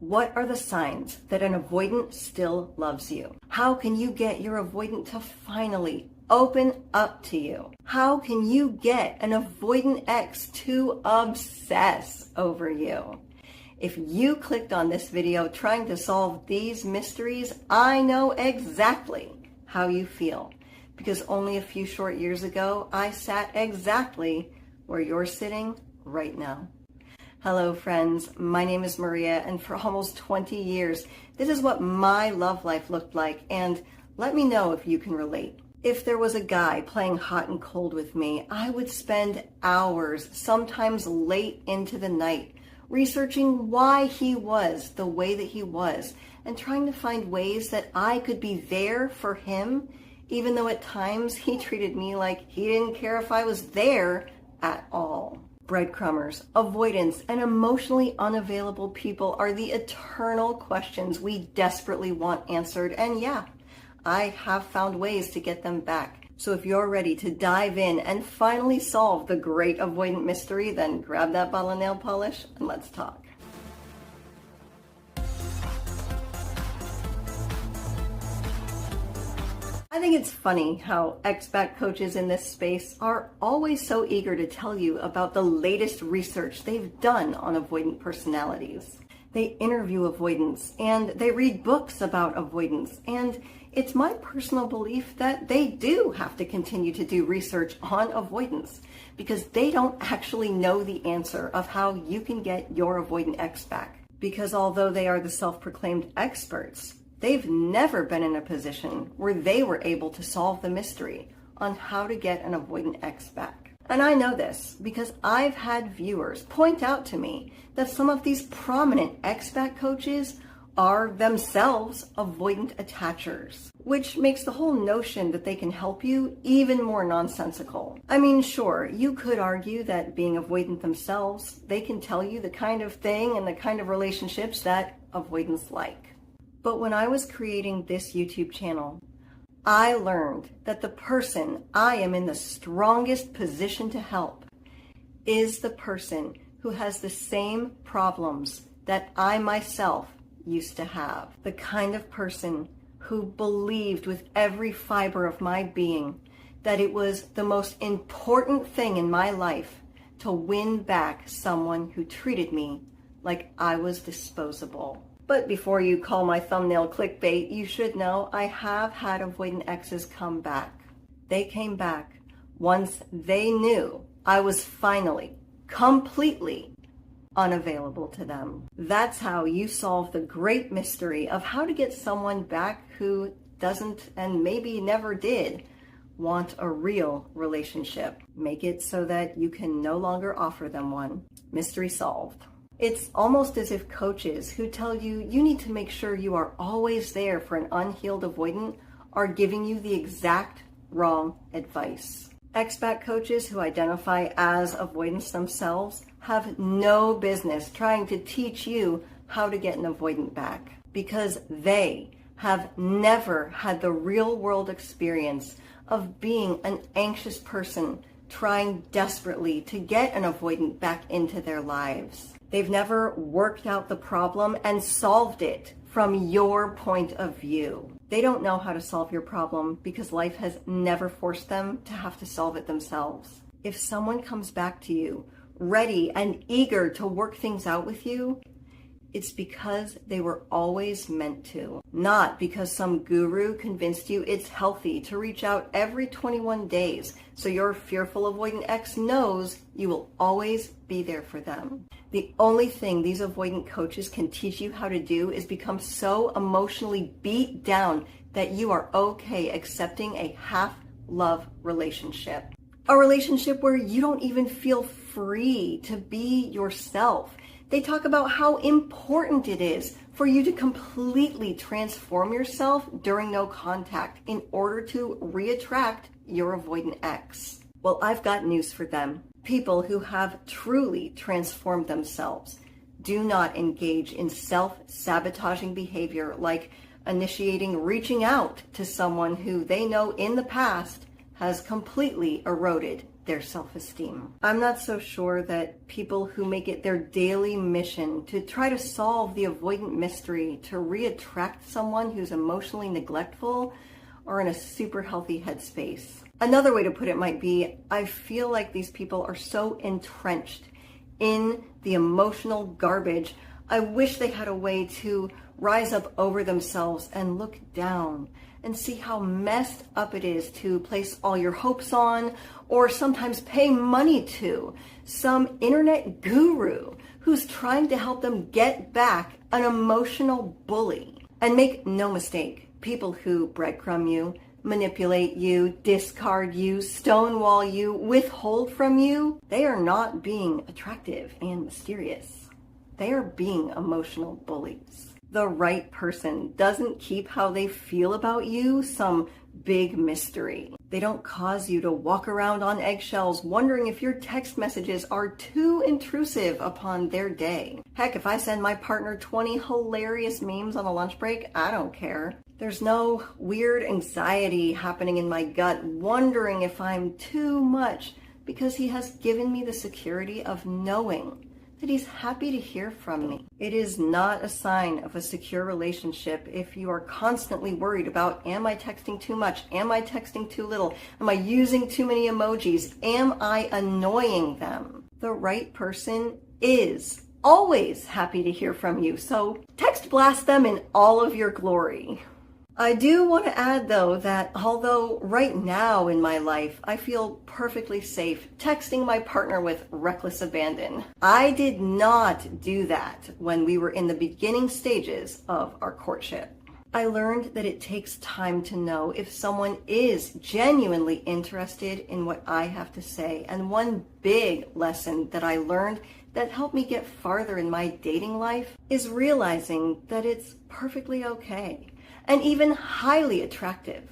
What are the signs that an avoidant still loves you? How can you get your avoidant to finally open up to you? How can you get an avoidant ex to obsess over you? If you clicked on this video trying to solve these mysteries, I know exactly how you feel, because only a few short years ago, I sat exactly where you're sitting right now. Hello friends, my name is Maria, and for almost 20 years, this is what my love life looked like, and let me know if you can relate. If there was a guy playing hot and cold with me, I would spend hours, sometimes late into the night, researching why he was the way that he was, and trying to find ways that I could be there for him, even though at times he treated me like he didn't care if I was there at all. Breadcrumbers, avoidants, and emotionally unavailable people are the eternal questions we desperately want answered, and yeah, I have found ways to get them back. So if you're ready to dive in and finally solve the great avoidant mystery, then grab that bottle of nail polish and let's talk. I think it's funny how expat coaches in this space are always so eager to tell you about the latest research they've done on avoidant personalities. They interview avoidants and they read books about avoidance, and it's my personal belief that they do have to continue to do research on avoidance because they don't actually know the answer of how you can get your avoidant ex back. Because although they are the self-proclaimed experts, they've never been in a position where they were able to solve the mystery on how to get an avoidant ex back. And I know this because I've had viewers point out to me that some of these prominent expat coaches are themselves avoidant attachers, which makes the whole notion that they can help you even more nonsensical. I mean, sure, you could argue that being avoidant themselves, they can tell you the kind of thing and the kind of relationships that avoidants like. But when I was creating this YouTube channel, I learned that the person I am in the strongest position to help is the person who has the same problems that I myself used to have. The kind of person who believed with every fiber of my being that it was the most important thing in my life to win back someone who treated me like I was disposable. But before you call my thumbnail clickbait, you should know I have had avoidant exes come back. They came back once they knew I was finally, completely unavailable to them. That's how you solve the great mystery of how to get someone back who doesn't, and maybe never did, want a real relationship. Make it so that you can no longer offer them one. Mystery solved. It's almost as if coaches who tell you you need to make sure you are always there for an unhealed avoidant are giving you the exact wrong advice. Expat coaches who identify as avoidants themselves have no business trying to teach you how to get an avoidant back, because they have never had the real world experience of being an anxious person trying desperately to get an avoidant back into their lives. They've never worked out the problem and solved it from your point of view. They don't know how to solve your problem because life has never forced them to have to solve it themselves. If someone comes back to you ready and eager to work things out with you, it's because they were always meant to, not because some guru convinced you it's healthy to reach out every 21 days so your fearful avoidant ex knows you will always be there for them. The only thing these avoidant coaches can teach you how to do is become so emotionally beat down that you are okay accepting a half-love relationship. A relationship where you don't even feel free to be yourself. They talk about how important it is for you to completely transform yourself during no contact in order to reattract your avoidant ex. Well, I've got news for them. People who have truly transformed themselves do not engage in self-sabotaging behavior like initiating reaching out to someone who they know in the past has completely eroded their self-esteem. I'm not so sure that people who make it their daily mission to try to solve the avoidant mystery to re-attract someone who's emotionally neglectful are in a super healthy headspace. Another way to put it might be, I feel like these people are so entrenched in the emotional garbage. I wish they had a way to rise up over themselves and look down and see how messed up it is to place all your hopes on, or sometimes pay money to some internet guru who's trying to help them get back an emotional bully. And make no mistake, people who breadcrumb you, manipulate you, discard you, stonewall you, withhold from you, they are not being attractive and mysterious. They are being emotional bullies. The right person doesn't keep how they feel about you some big mystery. They don't cause you to walk around on eggshells wondering if your text messages are too intrusive upon their day. Heck, if I send my partner 20 hilarious memes on a lunch break, I don't care. There's no weird anxiety happening in my gut wondering if I'm too much, because he has given me the security of knowing that he's happy to hear from me. It is not a sign of a secure relationship if you are constantly worried about, am I texting too much? Am I texting too little? Am I using too many emojis? Am I annoying them? The right person is always happy to hear from you, so text blast them in all of your glory. I do want to add, though, that although right now in my life I feel perfectly safe texting my partner with reckless abandon, I did not do that when we were in the beginning stages of our courtship. I learned that it takes time to know if someone is genuinely interested in what I have to say, and one big lesson that I learned that helped me get farther in my dating life is realizing that it's perfectly okay and even highly attractive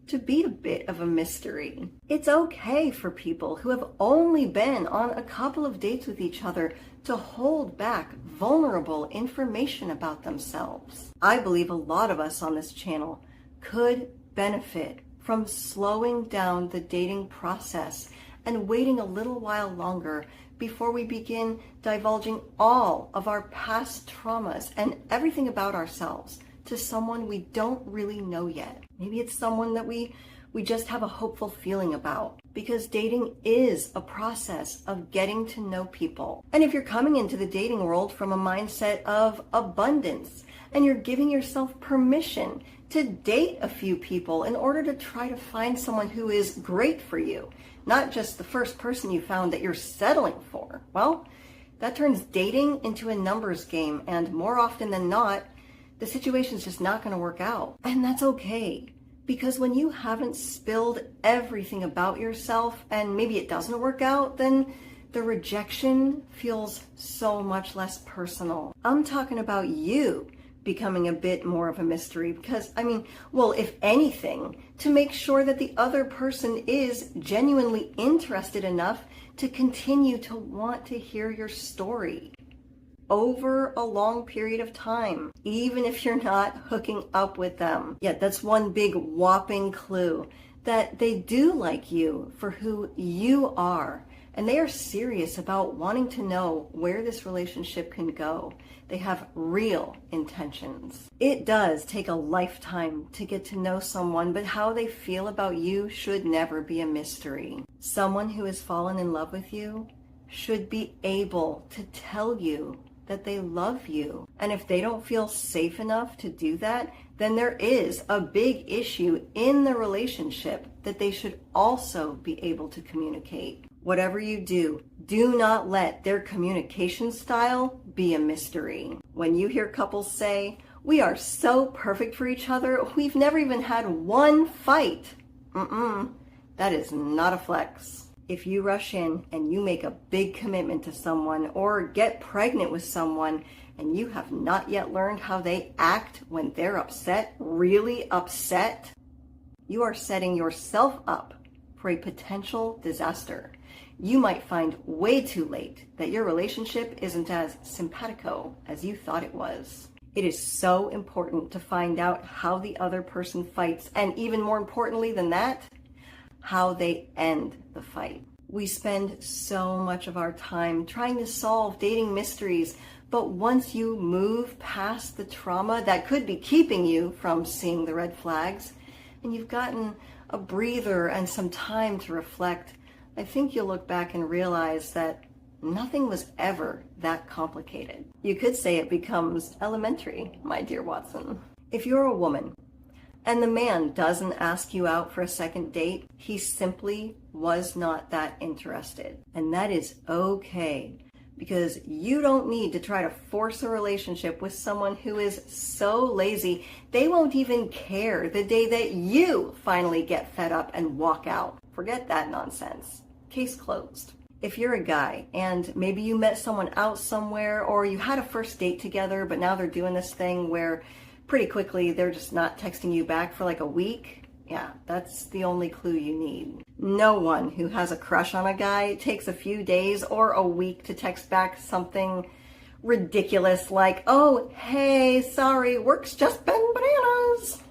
to be a bit of a mystery. It's okay for people who have only been on a couple of dates with each other to hold back vulnerable information about themselves. I believe a lot of us on this channel could benefit from slowing down the dating process and waiting a little while longer before we begin divulging all of our past traumas and everything about ourselves to someone we don't really know yet. Maybe it's someone that we just have a hopeful feeling about, because dating is a process of getting to know people. And if you're coming into the dating world from a mindset of abundance and you're giving yourself permission to date a few people in order to try to find someone who is great for you, not just the first person you found that you're settling for, well, that turns dating into a numbers game, and more often than not, the situation's just not going to work out. And that's okay, because when you haven't spilled everything about yourself and maybe it doesn't work out, then the rejection feels so much less personal. I'm talking about you becoming a bit more of a mystery, because, if anything, to make sure that the other person is genuinely interested enough to continue to want to hear your story over a long period of time, even if you're not hooking up with them. Yet that's one big whopping clue, that they do like you for who you are, and they are serious about wanting to know where this relationship can go. They have real intentions. It does take a lifetime to get to know someone, but how they feel about you should never be a mystery. Someone who has fallen in love with you should be able to tell you that they love you. And if they don't feel safe enough to do that, then there is a big issue in the relationship that they should also be able to communicate. Whatever you do, do not let their communication style be a mystery. When you hear couples say, "We are so perfect for each other, we've never even had one fight," that is not a flex. If you rush in and you make a big commitment to someone or get pregnant with someone and you have not yet learned how they act when they're upset, really upset, you are setting yourself up for a potential disaster. You might find way too late that your relationship isn't as simpatico as you thought it was. It is so important to find out how the other person fights, and even more importantly than that, how they end the fight. We spend so much of our time trying to solve dating mysteries, but once you move past the trauma that could be keeping you from seeing the red flags, and you've gotten a breather and some time to reflect, I think you'll look back and realize that nothing was ever that complicated. You could say it becomes elementary, my dear Watson. If you're a woman and the man doesn't ask you out for a second date, he simply was not that interested. And that is okay, because you don't need to try to force a relationship with someone who is so lazy they won't even care the day that you finally get fed up and walk out. Forget that nonsense. Case closed. If you're a guy and maybe you met someone out somewhere, or you had a first date together, but now they're doing this thing where pretty quickly they're just not texting you back for like a week, yeah, that's the only clue you need. No one who has a crush on a guy takes a few days or a week to text back something ridiculous like, "Oh, hey, sorry, work's just been bananas."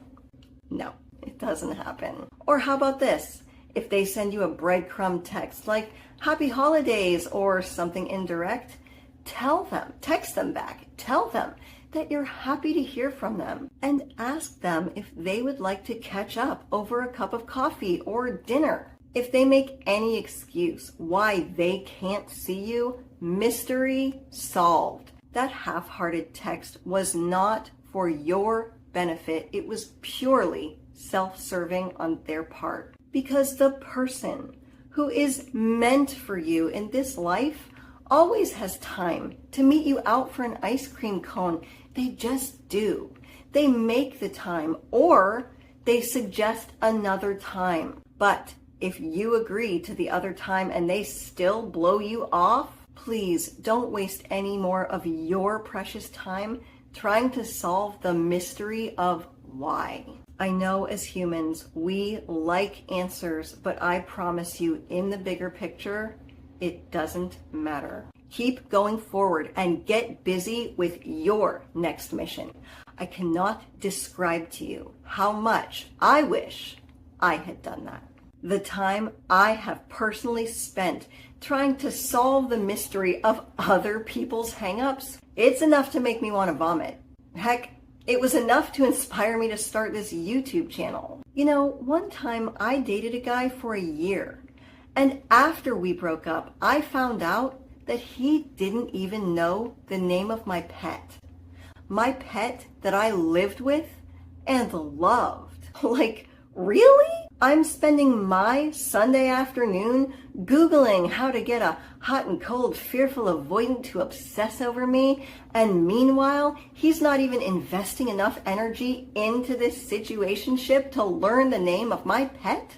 No, it doesn't happen. Or how about this? If they send you a breadcrumb text like "Happy Holidays" or something indirect, tell them, text them back, tell them that you're happy to hear from them, and ask them if they would like to catch up over a cup of coffee or dinner. If they make any excuse why they can't see you, mystery solved. That half-hearted text was not for your benefit. It was purely self-serving on their part. Because the person who is meant for you in this life always has time to meet you out for an ice cream cone. They just do. They make the time, or they suggest another time. But if you agree to the other time and they still blow you off, please don't waste any more of your precious time trying to solve the mystery of why. I know as humans, we like answers, but I promise you, in the bigger picture, it doesn't matter. Keep going forward and get busy with your next mission. I cannot describe to you how much I wish I had done that. The time I have personally spent trying to solve the mystery of other people's hangups, it's enough to make me want to vomit. Heck, it was enough to inspire me to start this YouTube channel. You know, one time I dated a guy for a year, and after we broke up, I found out that he didn't even know the name of my pet. My pet that I lived with and loved. Like, really? I'm spending my Sunday afternoon Googling how to get a hot and cold, fearful avoidant to obsess over me, and meanwhile, he's not even investing enough energy into this situationship to learn the name of my pet?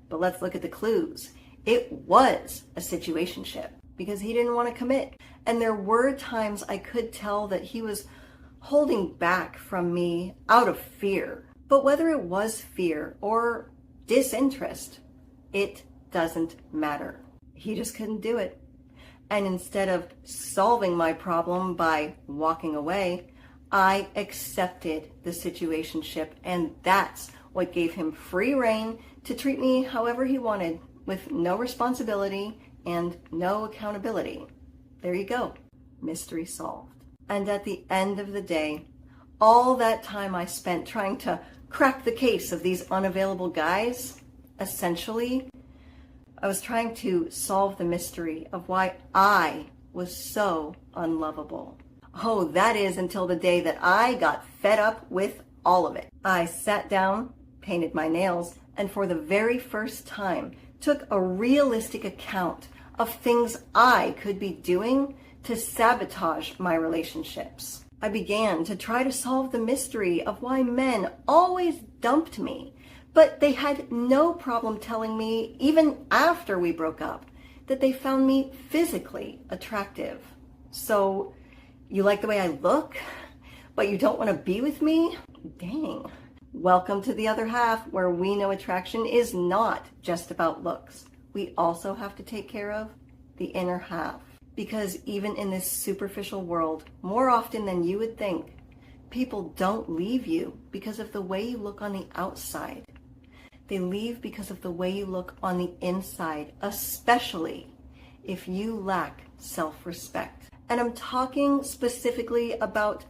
But let's look at the clues. It was a situationship because he didn't want to commit. And there were times I could tell that he was holding back from me out of fear. But whether it was fear or disinterest, it doesn't matter. He just couldn't do it. And instead of solving my problem by walking away, I accepted the situationship, and that's what gave him free rein to treat me however he wanted, with no responsibility and no accountability. There you go. Mystery solved. And at the end of the day, all that time I spent trying to crack the case of these unavailable guys, essentially, I was trying to solve the mystery of why I was so unlovable. Oh, that is until the day that I got fed up with all of it. I sat down, painted my nails, and for the very first time took a realistic account of things I could be doing to sabotage my relationships. I began to try to solve the mystery of why men always dumped me, but they had no problem telling me, even after we broke up, that they found me physically attractive. So, you like the way I look, but you don't want to be with me? Dang. Welcome to the other half, where we know attraction is not just about looks. We also have to take care of the inner half. Because even in this superficial world, more often than you would think, people don't leave you because of the way you look on the outside. They leave because of the way you look on the inside, especially if you lack self-respect. And I'm talking specifically about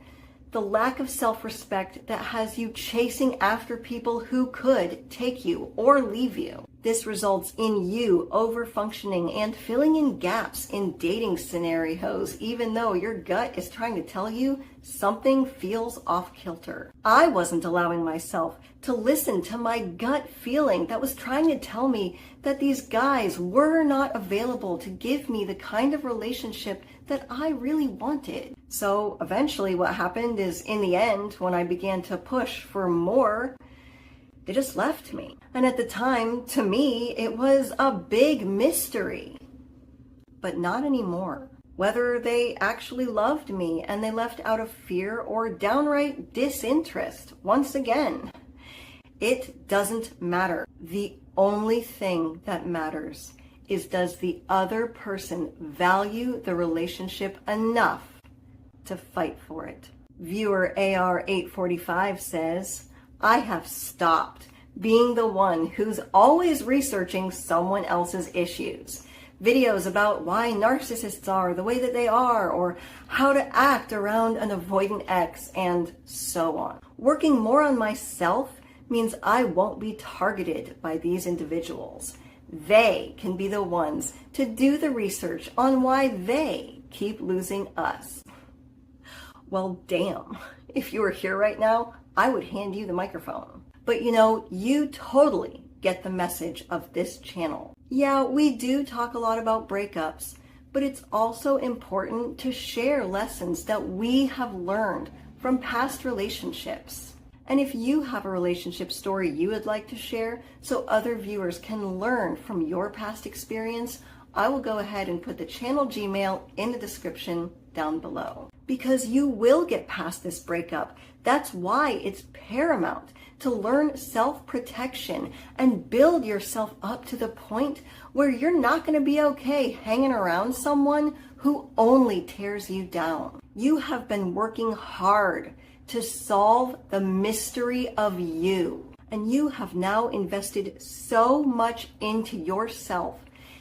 the lack of self-respect that has you chasing after people who could take you or leave you. This results in you over-functioning and filling in gaps in dating scenarios, even though your gut is trying to tell you something feels off-kilter. I wasn't allowing myself to listen to my gut feeling that was trying to tell me that these guys were not available to give me the kind of relationship that I really wanted. So eventually what happened is, in the end, when I began to push for more, they just left me. And at the time, to me, it was a big mystery. But not anymore. Whether they actually loved me and they left out of fear or downright disinterest, once again, it doesn't matter. The only thing that matters is, does the other person value the relationship enough to fight for it? Viewer AR845 says, I have stopped being the one who's always researching someone else's issues. Videos about why narcissists are the way that they are, or how to act around an avoidant ex, and so on. Working more on myself means I won't be targeted by these individuals. They can be the ones to do the research on why they keep losing us. Well, damn. If you were here right now, I would hand you the microphone. But you totally get the message of this channel. Yeah, we do talk a lot about breakups, but it's also important to share lessons that we have learned from past relationships. And if you have a relationship story you would like to share so other viewers can learn from your past experience, I will go ahead and put the channel Gmail in the description down below. Because you will get past this breakup. That's why it's paramount to learn self-protection and build yourself up to the point where you're not going to be okay hanging around someone who only tears you down. You have been working hard to solve the mystery of you, and you have now invested so much into yourself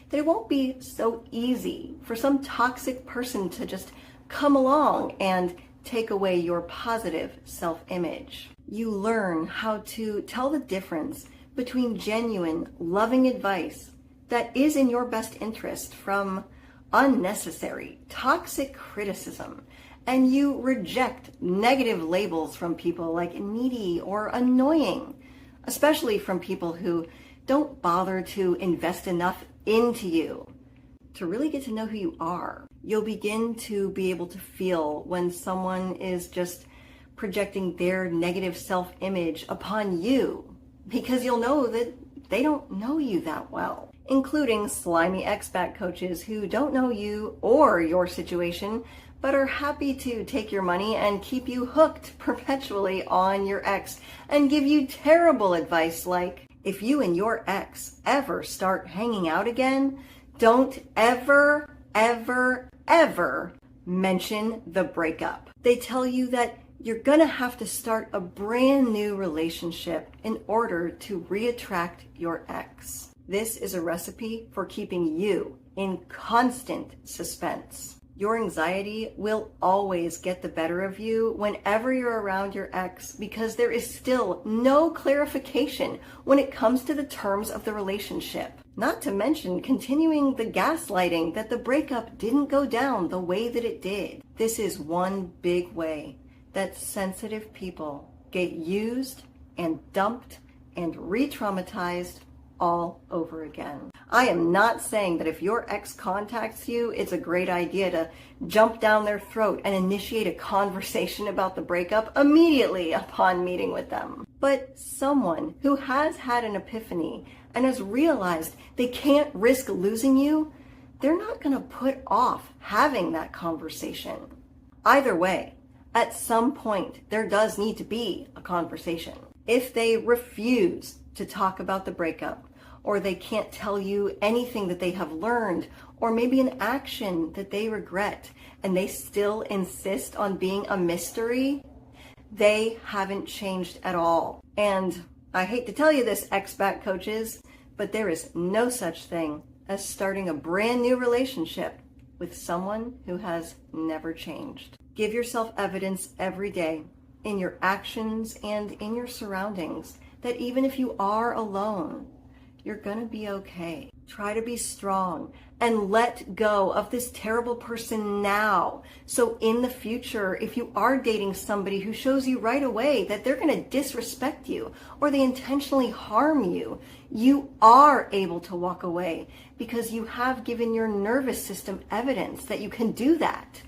that it won't be so easy for some toxic person to just come along and take away your positive self-image. You learn how to tell the difference between genuine, loving advice that is in your best interest from unnecessary, toxic criticism. And you reject negative labels from people like needy or annoying, especially from people who don't bother to invest enough into you to really get to know who you are. You'll begin to be able to feel when someone is just projecting their negative self-image upon you, because you'll know that they don't know you that well, including slimy expat coaches who don't know you or your situation, but are happy to take your money and keep you hooked perpetually on your ex and give you terrible advice like, if you and your ex ever start hanging out again, don't ever, ever, ever mention the breakup. They tell you that you're gonna have to start a brand new relationship in order to reattract your ex. This is a recipe for keeping you in constant suspense. Your anxiety will always get the better of you whenever you're around your ex, because there is still no clarification when it comes to the terms of the relationship. Not to mention continuing the gaslighting that the breakup didn't go down the way that it did. This is one big way that sensitive people get used and dumped and re-traumatized all over again. I am not saying that if your ex contacts you, it's a great idea to jump down their throat and initiate a conversation about the breakup immediately upon meeting with them. But someone who has had an epiphany and has realized they can't risk losing you, they're not going to put off having that conversation. Either way, at some point, there does need to be a conversation. If they refuse to talk about the breakup, or they can't tell you anything that they have learned, or maybe an action that they regret, and they still insist on being a mystery, they haven't changed at all. And I hate to tell you this, ex-back coaches, but there is no such thing as starting a brand new relationship with someone who has never changed. Give yourself evidence every day in your actions and in your surroundings that even if you are alone, you're going to be okay. Try to be strong and let go of this terrible person now. So in the future, if you are dating somebody who shows you right away that they're going to disrespect you or they intentionally harm you, you are able to walk away because you have given your nervous system evidence that you can do that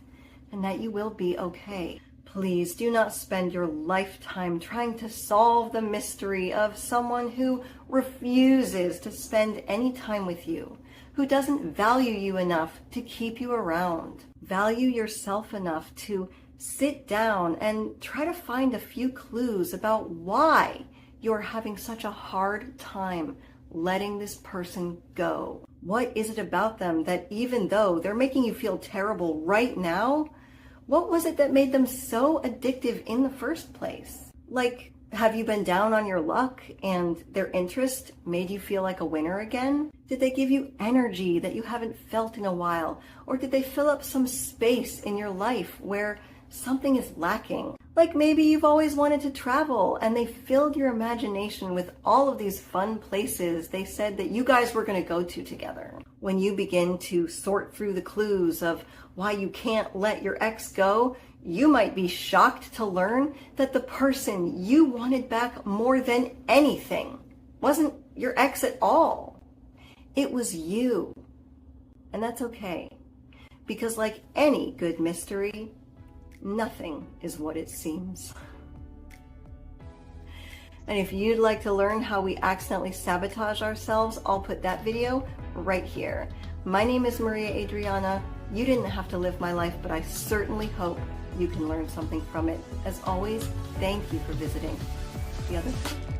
and that you will be okay. Please do not spend your lifetime trying to solve the mystery of someone who refuses to spend any time with you, who doesn't value you enough to keep you around. Value yourself enough to sit down and try to find a few clues about why you're having such a hard time letting this person go. What is it about them that even though they're making you feel terrible right now, what was it that made them so addictive in the first place? Like, have you been down on your luck and their interest made you feel like a winner again? Did they give you energy that you haven't felt in a while? Or did they fill up some space in your life where something is lacking? Like maybe you've always wanted to travel and they filled your imagination with all of these fun places they said that you guys were going to go to together. When you begin to sort through the clues of why you can't let your ex go, you might be shocked to learn that the person you wanted back more than anything wasn't your ex at all. It was you. And that's okay. Because like any good mystery, nothing is what it seems. And if you'd like to learn how we accidentally sabotage ourselves, I'll put that video right here. My name is Maria Adriana. You didn't have to live my life, but I certainly hope you can learn something from it. As always, thank you for visiting the other side.